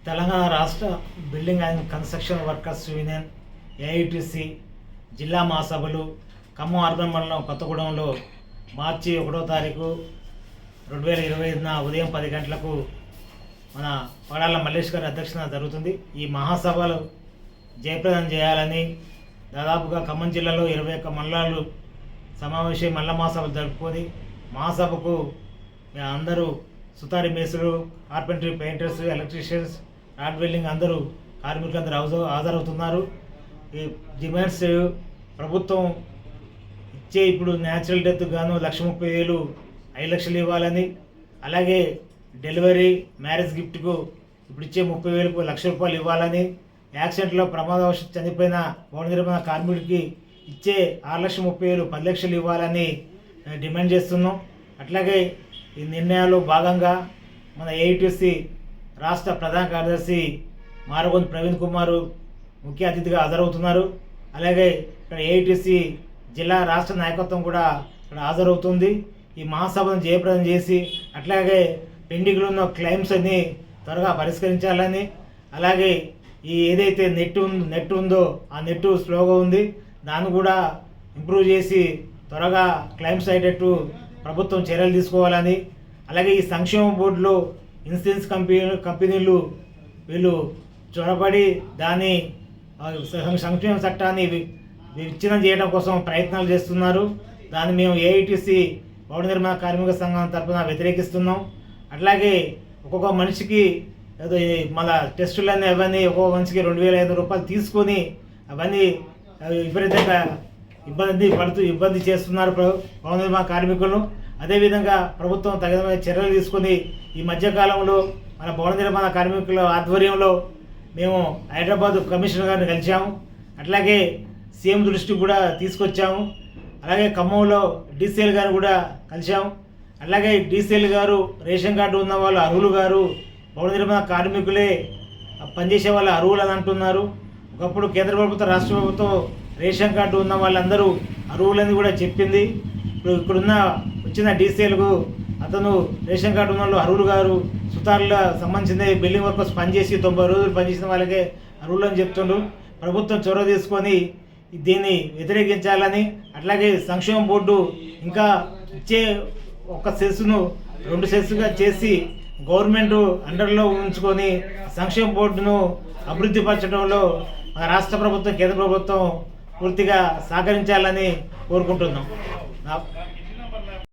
తెలంగాణ రాష్ట్ర building and construction workers union AITC జిల్లా మహాసభలు ఖమ్మం అర్బన్ మండలం కొత్తగూడెంలో మార్చి 1వ తారీఖు 2025 ఉదయం 10 గంటలకు మన పడాల మల్లేష్ గారి అధ్యక్షతన జరుగుతుంది. ఈ మహాసభలు జయప్రదం చేయాలని దాదాపుగా ఖమ్మం జిల్లాలో 21 మండలాలు సమావేశం మల్ల మహాసభలు జరుపుకొని మహాసభకు అందరూ సుతారి మేసులు, carpentry, painters, electricians, rod welding అందరూ కార్మికులు అందరూ హాజరవుతున్నారు. ఈ డిమాండ్స్ ప్రభుత్వం ఇచ్చే ఇప్పుడు న్యాచురల్ డెత్ గాను 1,30,000 5 లక్షలు ఇవ్వాలని, అలాగే డెలివరీ, మ్యారేజ్ గిఫ్ట్కు ఇప్పుడు ఇచ్చే 30,000కు ₹1,00,000 ఇవ్వాలని, యాక్సిడెంట్లో ప్రమాదవశాత్తు చనిపోయిన భవన నిర్మాణ కార్మికుడికి ఇచ్చే 6,30,000 10 లక్షలు ఇవ్వాలని డిమాండ్ చేస్తున్నాం. అట్లాగే ఈ నిర్ణయాల్లో భాగంగా మన ఏఐటీసీ రాష్ట్ర ప్రధాన కార్యదర్శి మారగొంది ప్రవీణ్ కుమార్ ముఖ్య అతిథిగా హాజరవుతున్నారు. అలాగే ఇక్కడ ఏఐటీసీ జిల్లా రాష్ట్ర నాయకత్వం కూడా ఇక్కడ హాజరవుతుంది. ఈ మహాసభను జయప్రదం చేసి అట్లాగే పెండింగ్లో ఉన్న క్లైమ్స్ అన్ని త్వరగా పరిష్కరించాలని, అలాగే ఈ ఏదైతే నెట్ ఉందో ఆ నెట్ స్లోగా ఉంది, దాన్ని కూడా ఇంప్రూవ్ చేసి త్వరగా క్లైమ్స్ అయ్యేటట్టు ప్రభుత్వం చర్యలు తీసుకోవాలని, అలాగే ఈ సంక్షేమ బోర్డులో ఇన్సూరెన్స్ కంపెనీలు వీళ్ళు చొరబడి దాన్ని సంక్షేమ చట్టాన్ని విచ్ఛిన్నం చేయడం కోసం ప్రయత్నాలు చేస్తున్నారు. దాన్ని మేము ఏఐటీసీ భవన నిర్మాణ కార్మిక సంఘం తరఫున వ్యతిరేకిస్తున్నాం. అట్లాగే ఒక్కొక్క మనిషికి ఏదో మన టెస్టులన్నీ అవన్నీ ఒక్కొక్క మనిషికి ₹2,500 తీసుకొని అవన్నీ విపరీతంగా ఇబ్బంది చేస్తున్నారు భవన నిర్మాణ కార్మికులను. అదేవిధంగా ప్రభుత్వం తగిన చర్యలు తీసుకుని ఈ మధ్యకాలంలో మన భవన నిర్మాణ కార్మికుల ఆధ్వర్యంలో మేము హైదరాబాద్ కమిషనర్ గారిని కలిసాము. అట్లాగే సీఎం దృష్టికి కూడా తీసుకొచ్చాము. అలాగే ఖమ్మంలో డీసీఎల్ గారు కూడా కలిసాము. అలాగే డీసీఎల్ గారు రేషన్ కార్డు ఉన్న వాళ్ళు అర్హులు గారు భవన నిర్మాణ కార్మికులే పనిచేసే వాళ్ళ అర్హులు అని అంటున్నారు. ఒకప్పుడు కేంద్ర ప్రభుత్వం, రాష్ట్ర ప్రభుత్వం రేషన్ కార్డు ఉన్న వాళ్ళందరూ అర్హులని కూడా చెప్పింది. ఇప్పుడున్న వచ్చిన డీసీఎల్కు అతను రేషన్ కార్డు ఉన్న వాళ్ళు అర్హులు గారు సుతారుల సంబంధించిన బిల్డింగ్ వర్కర్స్ పనిచేసి 90 రోజులు పనిచేసిన వాళ్ళకే అర్హులు అని చెప్తుండ్రు. ప్రభుత్వం చొరవ తీసుకొని దీన్ని వ్యతిరేకించాలని, అట్లాగే సంక్షేమ బోర్డు ఇంకా ఇచ్చే ఒక సెస్సును 2 సెస్సుగా చేసి గవర్నమెంట్ అండర్లో ఉంచుకొని సంక్షేమ బోర్డును అభివృద్ధి పరచడంలో రాష్ట్ర ప్రభుత్వం, కేంద్ర ప్రభుత్వం పూర్తిగా సహకరించాలని కోరుకుంటున్నాం.